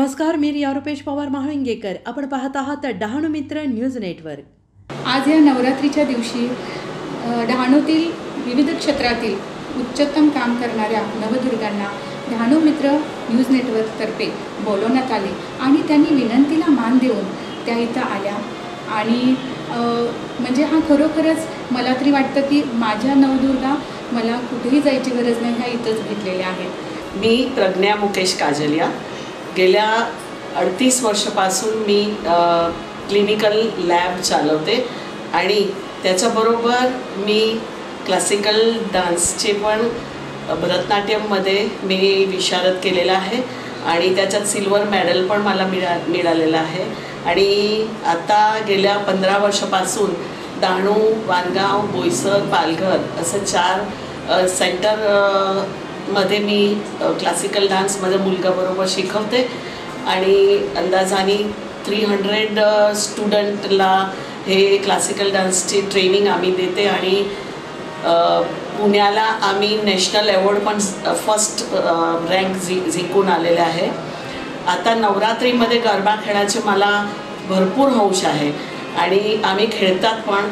नमस्कार, मी रिया रुपेश पवार महाळंगेकर. आपण पाहत आहात डहाणू मित्र न्यूज नेटवर्क. आज या नवरात्रीच्या दिवशी डहाणूतील विविध क्षेत्रातील उच्चतम काम करणाऱ्या नवदुर्गांना डहाणू मित्र न्यूज नेटवर्कतर्फे बोलवण्यात आले आणि त्यांनी विनंतीला मान देऊन त्या इथं आल्या. आणि म्हणजे हा खरोखरच मला तरी वाटतं की माझ्या नवदुर्गा मला कुठेही जायची गरज नाही, ह्या इथंच भेटलेल्या आहेत. मी प्रज्ञा मुकेश काजलिया. गेल्या 38 वर्षापासून मी क्लिनिकल लॅब चालवते आणि त्याच्याबरोबर मी क्लासिकल डान्सचे पण भरतनाट्यममध्ये मी विशारद केलेला आहे आणि त्याच्यात सिल्वर मेडल पण मला मिळालेलं आहे. आणि आता गेल्या 15 वर्षापासून डहाणू, वानगाव, बोईसर, पालघर असं 4 सेंटरमध्ये मी क्लासिकल डान्समध्ये मुलगाबरोबर शिकवते आणि अंदाजाने 300 स्टुडंटला हे क्लासिकल डान्सची ट्रेनिंग आम्ही देते. आणि पुण्याला आम्ही नॅशनल अवॉर्ड पण फर्स्ट रँक जिंकून आलेले आहे. आता नवरात्रीमध्ये गरबा खेळायचे मला भरपूर हौस आहे आणि आम्ही खेळतात पण.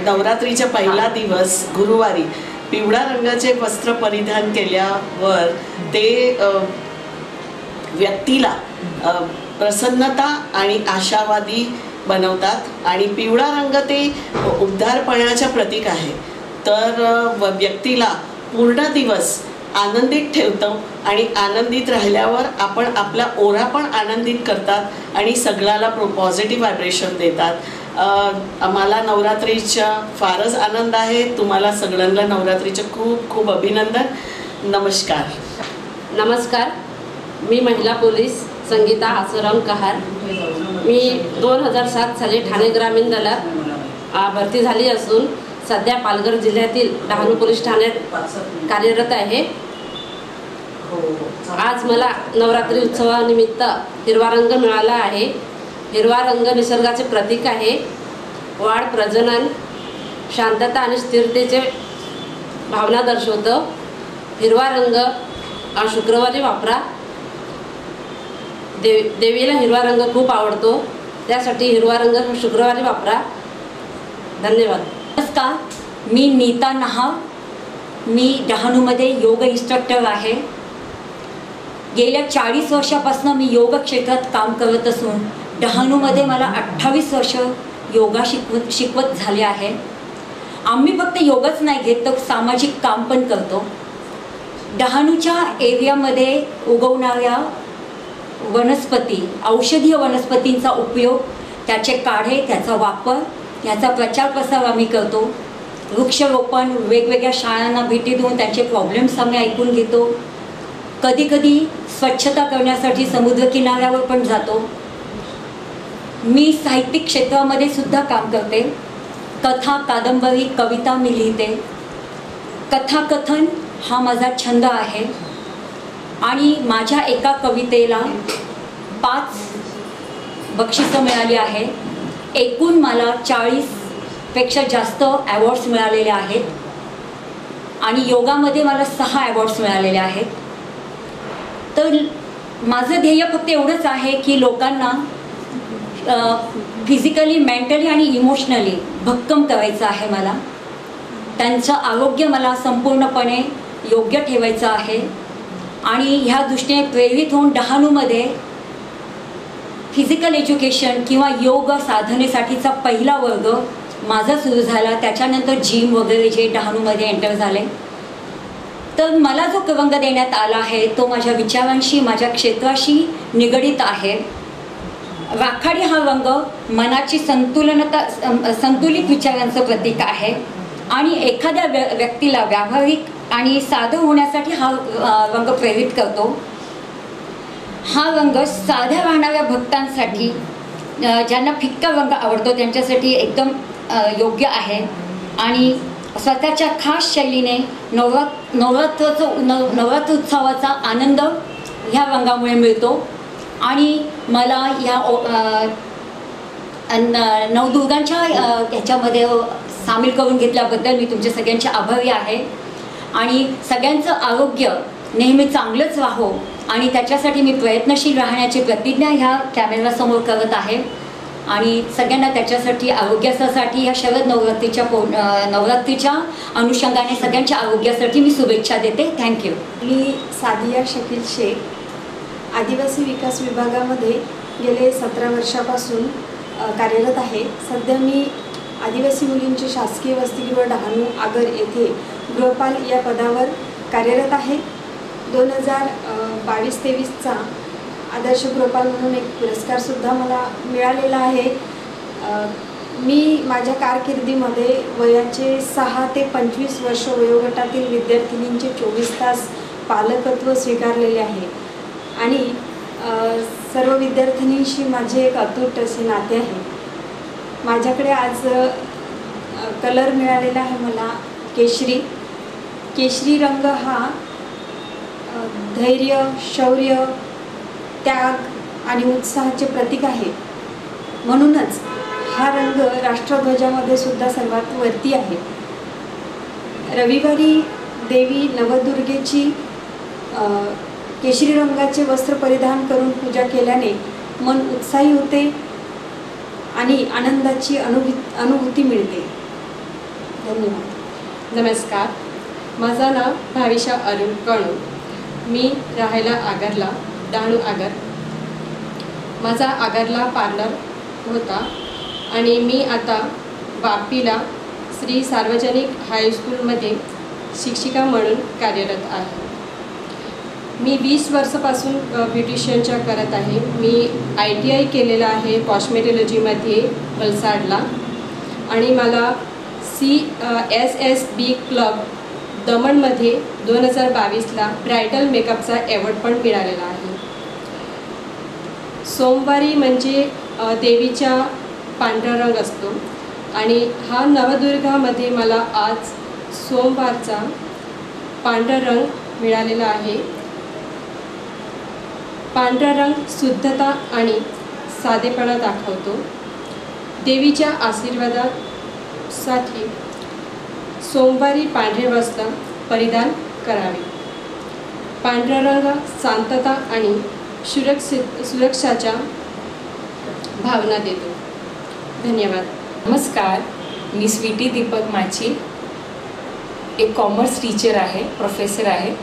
नवरात्रीचा पहिला दिवस गुरुवारी पिवळ्या रंगाचे वस्त्र परिधान केल्यावर ते व्यक्तीला प्रसन्नता आणि आशावादी बनवतात आणि पिवळा रंग ते उद्धारपणाचे प्रतीक आहे. तर व्यक्तीला पूर्ण दिवस आनंदित ठेवतो आणि आनंदित राहिल्यावर आपण आपला ओरा पण आनंदित करतात आणि सगळ्याला पॉझिटिव्ह व्हायब्रेशन देतात. आम्हाला नवरात्रीचा फारच आनंद आहे. तुम्हाला सगळ्यांना नवरात्रीचे खूप खूप अभिनंदन. नमस्कार. नमस्कार, मी महिला पोलीस संगीता आसुराम कहार. मी 2007 साली ठाणे ग्रामीण दलात भरती झाली असून सध्या पालघर जिल्ह्यातील डहाणू पोलीस ठाण्यात कार्यरत आहे. आज मला नवरात्री उत्सवानिमित्त हिरवा रंग मिळाला आहे. हिरवा रंग निसर्गाचे प्रतीक आहे. वाढ, प्रजनन, शांतता आणि स्थिरतेचे भावना दर्शवतो. हिरवा रंग शुक्रवारी वापरा. देवीला हिरवा रंग खूप आवडतो, त्यासाठी हिरवा रंग शुक्रवारी वापरा. धन्यवाद. नमस्कार, मी नीता नहा. मी डहाणूमध्ये योग इन्स्ट्रक्टर आहे. गेल्या 40 वर्षापासून मी योग क्षेत्रात काम करत असून डहाणूमध्ये मला 28 वर्ष योगा शिकवत झाले आहे. आम्ही फक्त योगच नाही घेत तर सामाजिक काम पण करतो. डहाणूच्या एरियामध्ये उगवणाऱ्या वनस्पती, औषधीय वनस्पतींचा उपयोग, त्याचे काढे, त्याचा वापर, याचा प्रचार प्रसार आम्ही करतो. वृक्षरोपण, वेगवेगळ्या शाळांना भेटी देऊन त्यांचे प्रॉब्लेम्स आम्ही ऐकून घेतो. कधीकधी स्वच्छता करण्यासाठी समुद्रकिनाऱ्यावर पण जातो. मी साहित्यिक क्षेत्रामध्ये सुद्धा काम करते. कथा, कादंबरी, कविता मी लिहिते. कथाकथन हा माझा छंद आहे आणि माझ्या एका कवितेला 5 बक्षिसं मिळाली आहे. एकूण मला 40पेक्षा जास्त अवॉर्ड्स मिळालेले आहेत आणि योगामध्ये मला 6 अवॉर्ड्स मिळालेले आहेत. तर माझं ध्येय फक्त एवढंच आहे की लोकांना फिजिकली, मेंटली आणि इमोशनली भक्कम करायचं आहे. मला त्यांचं आरोग्य मला संपूर्णपणे योग्य ठेवायचं आहे आणि ह्या दृष्टीने प्रेरित होऊन डहाणूमध्ये फिजिकल एज्युकेशन किंवा योग साधनेसाठीचा पहिला वर्ग माझा सुरू झाला. त्याच्यानंतर जिम वगैरे जे डहाणूमध्ये एंटर झाले. तर मला जो रंग देण्यात आला आहे तो माझ्या विचारांशी, माझ्या क्षेत्राशी निगडीत आहे. राखाडी हा रंग मनाची संतुलित विचारांचं प्रतीक आहे आणि एखाद्या व्यक्तीला व्यावहारिक आणि साधं होण्यासाठी हा रंग प्रेरित करतो. हा रंग साध्या राहणाऱ्या भक्तांसाठी, ज्यांना फिक्का रंग आवडतो त्यांच्यासाठी एकदम योग्य आहे आणि स्वतःच्या खास शैलीने नवरात्र उत्सवाचा आनंद ह्या रंगामुळे मिळतो. आणि मला ह्या नवदुर्गांच्या ह्याच्यामध्ये सामील करून घेतल्याबद्दल मी तुमच्या सगळ्यांचे आभारी आहे आणि सगळ्यांचं आरोग्य नेहमी चांगलंच राहो आणि त्याच्यासाठी मी प्रयत्नशील राहण्याची प्रतिज्ञा ह्या कॅमेऱ्यासमोर करत आहे आणि सगळ्यांना त्याच्यासाठी आरोग्यासाठी ह्या शरद नवरात्रीच्या अनुषंगाने सगळ्यांच्या आरोग्यासाठी मी शुभेच्छा देते. थँक्यू. मी सादिया शकील शेख, आदिवासी विकास विभागामध्ये गेले 17 वर्षापासून कार्यरत आहे. सध्या मी आदिवासी मुलींची शासकीय वसतिगृह डहाणू आगर येथे गृहपाल या पदावर कार्यरत आहे. 2022-23चा आदर्श गृहपाल म्हणून एक पुरस्कारसुद्धा मला मिळालेला आहे. मी माझ्या कारकिर्दीमध्ये वयाचे 6 ते 25 वर्ष वयोगटातील विद्यार्थिनींचे 24 तास पालकत्व स्वीकारलेले आहे आणि सर्व विद्यार्थिनींशी माझे एक अतूट असे नाते आहे. माझ्याकडे आज कलर मिळालेला आहे मला केशरी. केशरी रंग हा धैर्य, शौर्य, त्याग आणि उत्साहाचे प्रतीक आहे. म्हणूनच हा रंग राष्ट्रध्वजामध्ये सुद्धा सर्वात वरती आहे. रविवारी देवी नवदुर्गेची केशरी रंगाचे वस्त्र परिधान करून पूजा केल्याने मन उत्साही होते आणि आनंदाची अनुभूती मिळते. धन्यवाद. नमस्कार, माझं नाव भाविशा अरुण कणू. मी राहायला आगरला, डहाणू आगर. माझा आगरला पार्लर होता आणि मी आता वापीला श्री सार्वजनिक हायस्कूलमध्ये शिक्षिका म्हणून कार्यरत आहे. मी 20 वर्षापासून ब्युटिशियनच्या करत आहे. मी ITI केलेला आहे कॉस्मेटॉलॉजीमध्ये वलसाडला आणि मला CSSB क्लब दमणमध्ये 2022ला ब्रायडल मेकअपचा ॲवॉर्ड पण मिळालेला आहे. सोमवारी म्हणजे देवीचा पांढरा रंग असतो आणि हा नवदुर्गामध्ये मला आज सोमवारचा पांढरा रंग मिळालेला आहे. पांढरा रंग शुद्धता आणि साधेपणा दाखवतो. देवीच्या आशीर्वादासाठी सोमवारी पांढरे वस्त्र परिधान करावे. पांढरा रंग शांतता आणि सुरक्षाच्या भावना देतो. धन्यवाद. नमस्कार, मी स्वीटी दीपक माची, एक कॉमर्स टीचर आहे, प्रोफेसर आहे.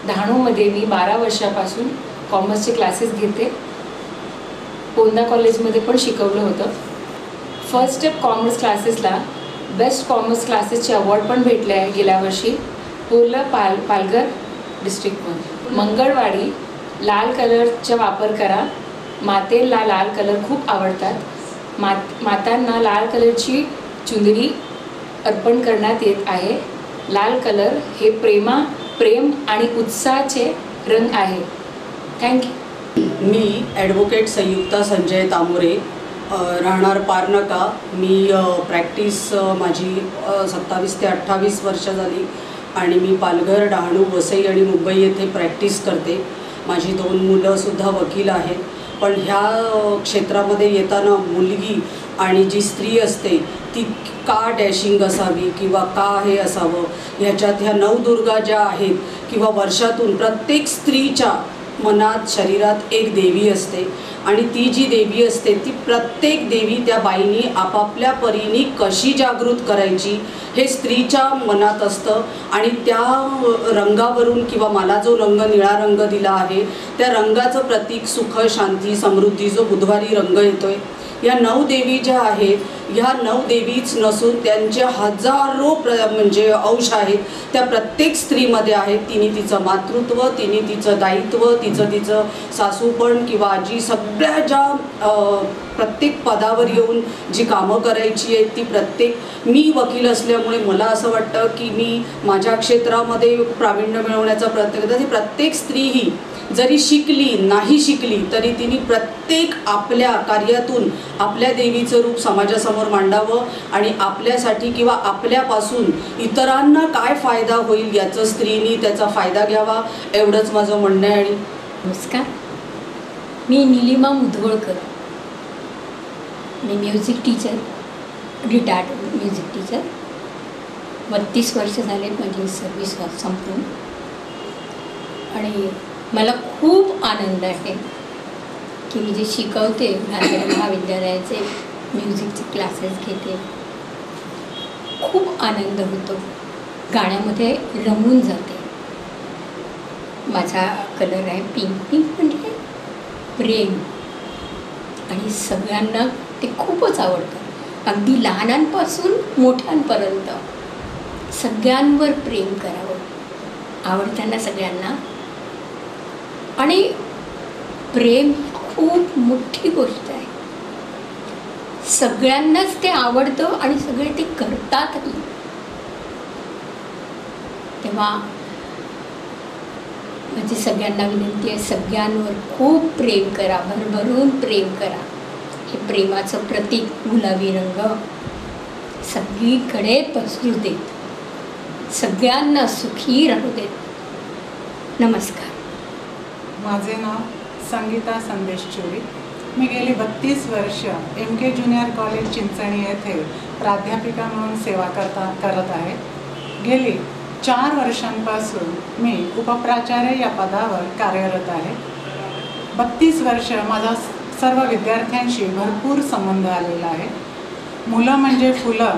डहाणूमध्ये मी 12 वर्षापासून कॉमर्सचे क्लासेस घेते. पोंदा कॉलेजमध्ये पण शिकवलं होतं. फर्स्ट स्टेप कॉमर्स क्लासेसला बेस्ट कॉमर्स क्लासेसचे अवॉर्ड पण भेटले आहे गेल्या वर्षी पूर्ण पालघर डिस्ट्रिक्टमध्ये. मंगळवारी लाल कलरचा वापर करा. मातेला लाल कलर खूप आवडतात. मातांना लाल कलरची चुंदरी अर्पण करण्यात येत आहे. लाल कलर हे प्रेम आणि उत्साहाचे रंग आहे. थँक्यू. मी ॲडव्होकेट संयुक्ता संजय तामोरे, राहणार पारनाका. मी प्रॅक्टिस माझी 27 ते 28 वर्ष झाली आणि मी पालघर, डहाणू, वसई आणि मुंबई येथे प्रॅक्टिस करते. माझी 2 मुलंसुद्धा वकील आहेत. पण ह्या क्षेत्रामध्ये येताना मुलगी आणि जी स्त्री असते ती का डॅशिंग असावी किंवा का हे असावं, ह्याच्यात ह्या नवदुर्गा ज्या आहेत किंवा वर्षातून प्रत्येक स्त्रीच्या मनात, शरीरात एक देवी असते आणि ती जी देवी असते ती प्रत्येक देवी त्या बाईनी आपापल्या परीने कशी जागृत करायची हे स्त्रीच्या मनात असतं. आणि त्या रंगावरून किंवा मला जो रंग निळा रंग दिला आहे त्या रंगाचं प्रतीक सुख, शांती, समृद्धी जो बुधवारी रंग येतोय. या 9 देवी ज्या आहेत ह्या 9 देवीच नसून त्यांचे हजारो म्हणजे अंश आहेत त्या प्रत्येक स्त्रीमध्ये आहेत. तिने तिचं मातृत्व, तिने तिचं दायित्व, तिचं सासूपण किंवा आजी, सगळ्या ज्या प्रत्येक पदावर येऊन जी कामं करायची आहेत ती प्रत्येक. मी वकील असल्यामुळे मला असं वाटतं की मी माझ्या क्षेत्रामध्ये प्रावीण्य मिळवण्याचा प्रयत्न करते. ती प्रत्येक स्त्री ही जरी शिकली नाही शिकली तरी तिने प्रत्येक आपल्या कार्यातून आपल्या देवीचं रूप समाजासमोर मांडावं आणि आपल्यासाठी किंवा आपल्यापासून इतरांना काय फायदा होईल याचं स्त्रीनी त्याचा फायदा घ्यावा, एवढंच माझं म्हणणं आहे. आणि नमस्कार, मी निलिमा मुधोळकर. मी music teacher, retired music teacher. 32 वर्ष झाले माझी सर्व्हिस संपून आणि मला खूप आनंद आहे की मी जे शिकवते गांधी महाविद्यालयाचे म्युझिकचे क्लासेस घेते, खूप आनंद होतो, गाण्यामध्ये रमून जाते. माझा कलर आहे पिंक. पिंक म्हणजे प्रेम, आणि सगळ्यांना ते खूपच आवडतं. अगदी लहानांपासून मोठ्यांपर्यंत सगळ्यांवर प्रेम करावं, आवडताना सगळ्यांना. आणि प्रेम खूप मोठी गोष्ट आहे. सगळ्यांनाच ते आवडतं आणि सगळे ते करतातही. तेव्हा माझी सगळ्यांना विनंती आहे, सगळ्यांवर खूप प्रेम करा, भरभरून प्रेम करा. हे प्रेमाचं प्रतीक गुलाबी रंग सगळीकडे पसरू देत, सगळ्यांना सुखी राहू देत. नमस्कार. माझे नाव संगीता संदेश चोरी. मी गेली 32 वर्ष MK ज्युनियर कॉलेज चिंचणी येथे प्राध्यापिका म्हणून सेवा करत आहे. गेली 4 वर्षांपासून मी उपप्राचार्य या पदावर कार्यरत आहे. 32 वर्ष माझा सर्व विद्यार्थ्यांशी भरपूर संबंध आलेला आहे. मुलं म्हणजे फुलं,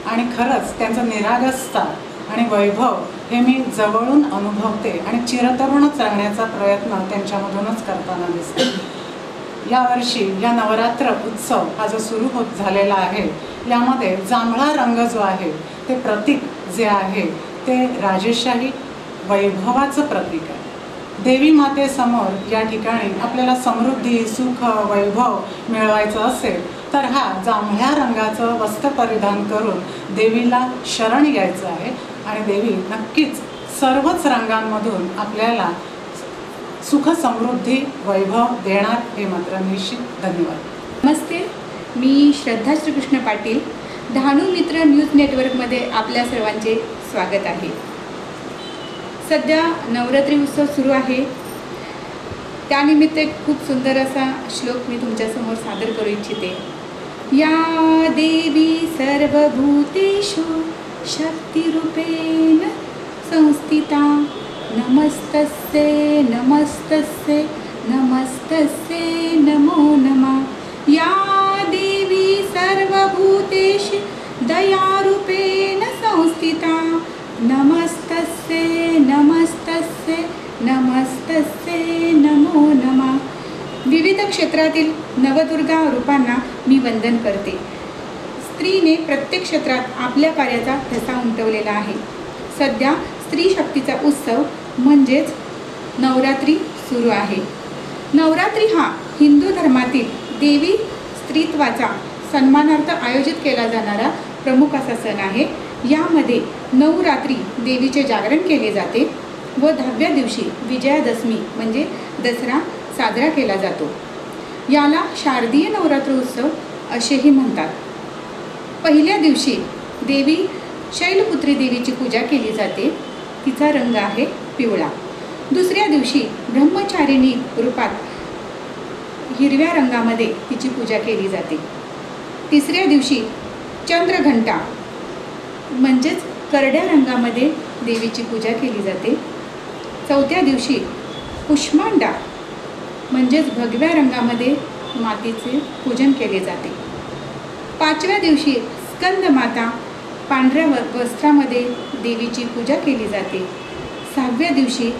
आणि खरंच त्यांचं निरागसता आणि वैभव हे मी जवळून अनुभवते आणि चिरतरुणच राहण्याचा प्रयत्न त्यांच्यामधूनच करताना दिसते. यावर्षी या नवरात्र उत्सव हा जो सुरू होत झालेला आहे, यामध्ये जांभळा रंग जो आहे ते प्रतीक जे आहे ते राजेशाही वैभवाचं प्रतीक आहे. देवी मातेसमोर या ठिकाणी आपल्याला समृद्धी, सुख, वैभव मिळवायचं असेल तर हा जांभळ्या रंगाचं वस्त्र परिधान करून देवीला शरण यायचं आहे, आणि देवी नक्कीच सर्वच रंगांमधून आपल्याला सुख, समृद्धी, वैभव देणार हे मात्र निश्चित. धन्यवाद. नमस्ते, मी श्रद्धा श्रीकृष्ण पाटील. डहाणू मित्र न्यूज नेटवर्कमध्ये आपल्या सर्वांचे स्वागत आहे. सध्या नवरात्री उत्सव सुरू आहे, त्यानिमित्त एक खूप सुंदर असा श्लोक मी तुमच्यासमोर सादर करू इच्छिते. या देवी सर्वभूतेषु शक्तिरूपेण संस्थिता नमस्तस्यै नमस्तस्यै नमस्तस्यै नमो नमः. या देवी सर्वभूतेषु दयारूपेण संस्थिता नमस्तस्यै नमस्तस्यै नमस्तस्यै नमो नमः. विविध क्षेत्रातील नवदुर्गा रूपांना मी वंदन करते. स्त्रीने प्रत्येक क्षेत्रात आपल्या कार्याचा ठसा उमटवलेला आहे. सध्या स्त्री शक्तीचा उत्सव म्हणजेच नवरात्री सुरू आहे. नवरात्री हा हिंदू धर्मातील देवी स्त्रीत्वाचा सन्मानार्थ आयोजित केला जाणारा प्रमुख असा सण आहे. यामध्ये 9 रात्री देवीचे जागरण केले जाते व 10व्या दिवशी विजयादशमी म्हणजे दसरा साजरा केला जातो. याला शारदीय नवरात्र उत्सव असेही म्हणतात. पहिल्या दिवशी देवी शैलपुत्री देवीची पूजा केली जाते. तिचा रंग आहे पिवळा. दुसऱ्या दिवशी ब्रह्मचारिणी रूपात हिरव्या रंगामध्ये तिची पूजा केली जाते. तिसऱ्या दिवशी चंद्रघंटा म्हणजेच करड्या रंगामध्ये देवीची पूजा केली जाते. चौथ्या दिवशी कुष्मांडा म्हणजेच भगव्या रंगामध्ये मातेचे पूजन केले जाते. 5व्या दिवशी स्कंदमाता पांढऱ्या वस्त्रामध्ये देवीची पूजा केली जाते. 6व्या दिवशी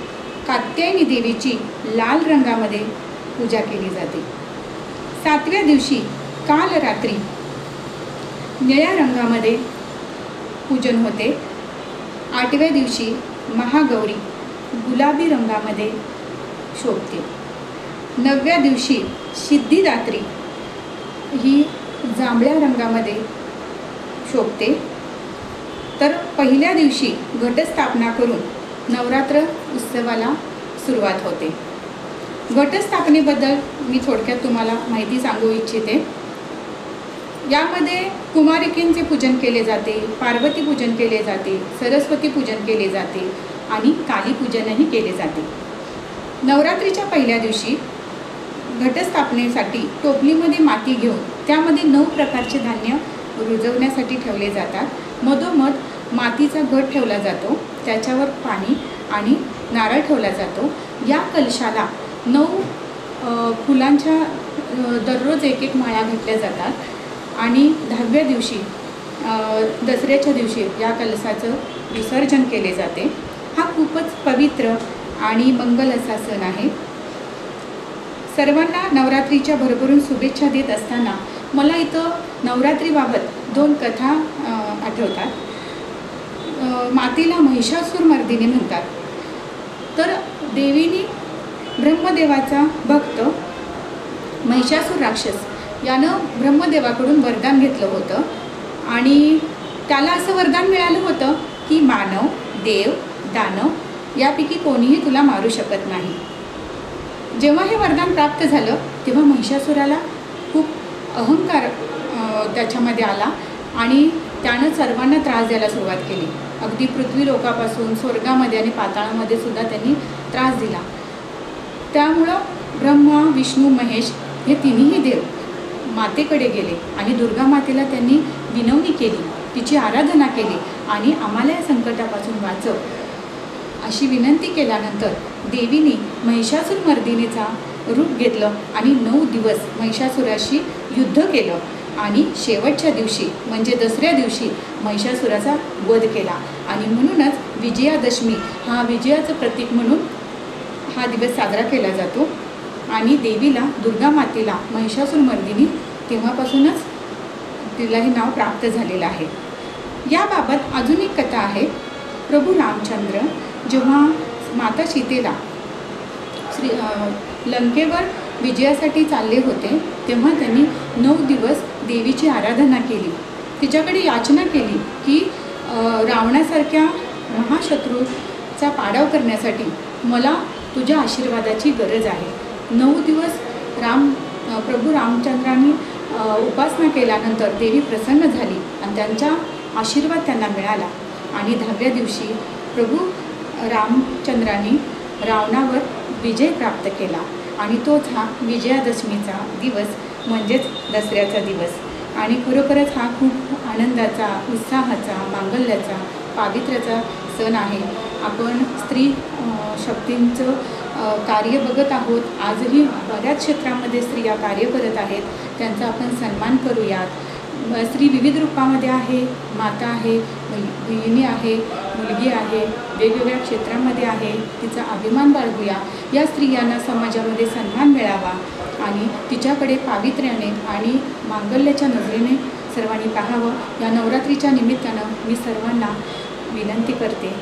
कात्यायनी देवीची लाल रंगामध्ये पूजा केली जाते. 7व्या दिवशी काल रात्री निळ्या रंगामध्ये पूजन होते. 8व्या दिवशी महागौरी गुलाबी रंगामध्ये शोभते. 9व्या दिवशी सिद्धिदात्री ही जांभळ्या रंगामध्ये शोभते. तर पहिल्या दिवशी घटस्थापना करून नवरात्र उत्सवाला सुरुवात होते. घटस्थापनेबद्दल मी थोडक्यात तुम्हाला माहिती सांगू इच्छिते. यामध्ये कुमारिकेंचे पूजन केले जाते, पार्वती पूजन केले जाते, सरस्वती पूजन केले जाते आणि काली पूजनही केले जाते. नवरात्रीच्या पहिल्या दिवशी घटस्थापनेसाठी टोपलीमध्ये माती घेऊन त्यामध्ये 9 प्रकारचे धान्य रुजवण्यासाठी ठेवले जातात. मधोमध मातीचा घट ठेवला जातो, त्याच्यावर पाणी आणि नारळ ठेवला जातो. या कलशाला 9 फुलांच्या दररोज एक एक माळा घातल्या जातात आणि 10व्या दिवशी दसऱ्याच्या दिवशी या कलशाचं विसर्जन केले जाते. हा खूपच पवित्र आणि मंगल असा सण आहे. सर्वांना नवरात्रीच्या भरभरून शुभेच्छा देत असताना मला इथं नवरात्रीबाबत 2 कथा आठवतात. मातेला महिषासुरमर्दिनी म्हणतात. तर देवीने ब्रह्मदेवाचा भक्त महिषासुर राक्षस यानं ब्रह्मदेवाकडून वरदान घेतलं होतं आणि त्याला असं वरदान मिळालं होतं की मानव, देव, दानव यापैकी कोणीही तुला मारू शकत नाही. जेव्हा हे वरदान प्राप्त झालं तेव्हा महिषासुराला खूप अहंकार त्याच्यामध्ये आला आणि त्यानं सर्वांना त्रास द्यायला सुरुवात केली. अगदी पृथ्वी लोकापासून स्वर्गामध्ये आणि पाताळामध्ये सुद्धा त्यांनी त्रास दिला. त्यामुळं ब्रह्मा, विष्णू, महेश हे तिन्ही देव मातेकडे गेले आणि दुर्गा मातेला त्यांनी विनवणी केली, तिची आराधना केली आणि आम्हाला या संकटापासून वाचव अशी विनंती केल्यानंतर देवीने महिषासुरमर्दिनीचा रूप घेतलं आणि 9 दिवस महिषासुराशी युद्ध केलं आणि शेवटच्या दिवशी म्हणजे दसऱ्या दिवशी महिषासुराचा वध केला. आणि म्हणूनच विजयादशमी हा विजयाचं प्रतीक म्हणून हा दिवस साजरा केला जातो. आणि देवीला, दुर्गा मातेला महिषासुरमर्दिनी तेव्हापासूनच तिला हे नाव प्राप्त झालेलं आहे. याबाबत अजून एक कथा आहे. प्रभू रामचंद्र जेव्हा माता सीतेला लंकेवर विजयासाठी चालले होते तेव्हा त्यांनी 9 दिवस देवीची आराधना केली. तिच्याकडे याचना केली की रावणासारख्या महाशत्रूचा पाडाव करण्यासाठी मला तुझ्या आशीर्वादाची गरज आहे. 9 दिवस प्रभू रामचंद्रांनी उपासना केल्यानंतर देवी प्रसन्न झाली आणि त्यांचा आशीर्वाद त्यांना मिळाला. आणि 10व्या दिवशी प्रभू रामचंद्रांनी रावणावर विजय प्राप्त केला आणि तोच हा विजयादशमीचा दिवस म्हणजेच दसऱ्याचा दिवस. आणि खरोखरच हा खूप आनंदाचा, उत्साहाचा, मांगल्याचा, पावित्र्याचा सण आहे. आपण स्त्री शक्तींचं कार्य बघत आहोत. आजही बऱ्याच क्षेत्रामध्ये स्त्रिया कार्य करत आहेत. त्यांचा आपण सन्मान करूयात. स्त्री विविध रूपामध्ये आहे. माता आहे, बहिणी आहे, मुलगी आहे, वेगवेगळ्या क्षेत्रामध्ये आहे. तिचा अभिमान बाळगूया. या स्त्रियांना समाजामध्ये सन्मान मिळावा आणि तिच्याकडे पावित्र्याने आणि मांगल्याच्या नजरेने सर्वांनी पाहावं. या नवरात्रीच्या निमित्तानं मी सर्वांना विनंती करते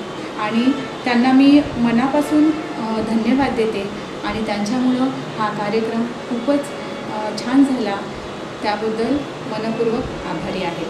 आणि त्यांना मी मनापासून धन्यवाद देते आणि त्यांच्यामुळं हा कार्यक्रम खूपच छान झाला. त्याबद्दल मनपूर्वक आभारी आहे.